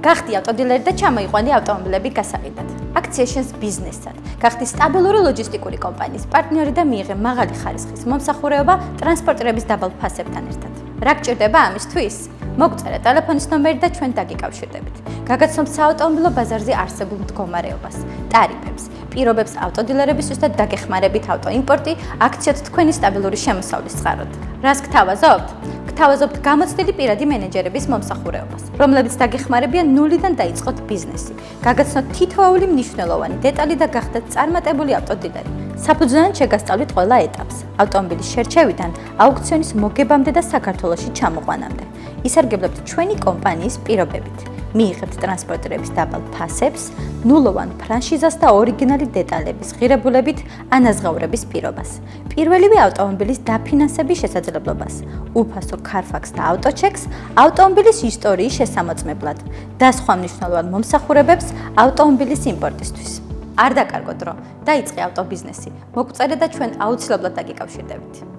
გახდი ავტოდილერი და ჩამოიყვანდი ავტომობილები გასაყიდად. აქცია შენს ბიზნესად. გახდი სტაბილური ლოჯისტიკური კომპანიის პარტნიორი და მიიღე მაღალი ხარისხის მომსახურება ტრანსპორტირების დაბალ ფასებთან ერთად. რა გჭირდება ამისთვის? მოგწერე ტელეფონის ნომერი და ჩვენ დაგიკავშირდებით. გაგაცნობთ საავტომობილო ბაზარზე არსებულ მდგომარეობას, ტარიფებს, პირობებს ავტოდილერებისთვის და დაგეხმარებით ავტოიმპორტი აქციოთ თქვენი სტაბილური შემოსავლის წყაროდ. რას გთავაზობთ? გთავაზობთ გამოცდილი პირადი მენეჯერების მომსახურებას, რომლებიც დაგეხმარებიან ნულიდან დაიწყოთ ბიზნესი. გაგაცნოთ თითოეული მნიშვნელოვანი დეტალი და გახდეთ წარმატებული ავტოდილერი. საფუძვლად შეგასწავლით ყველა ეტაპს, ავტომობილის შერჩევიდან აუქციონის მოგებამდე და საქართველოში ჩამოყვანამდე. ისარგებლებთ ჩვენი კომპანიის პირობებით. მიიღებთ ტრანსპორტირების დაბალ ფასებს, ნულოვან ფრანშიზას და ორიგინალი დეტალების ღირებულებით ანაზღაურების პირობას. პირველივე ავტომობილის დაფინანსების შესაძლებლობას, უფასო CarFax და AutoChecks, ავტომობილის ისტორიის შესამოწმებლად და სხვა მნიშვნელოვან მომსახურებებს ავტომობილის იმპორტისთვის. არ დაკარგო დრო, დაიწყე ავტობიზნესი. მოგწერე და ჩვენ აუცილებლად დაგიკავშირდებით.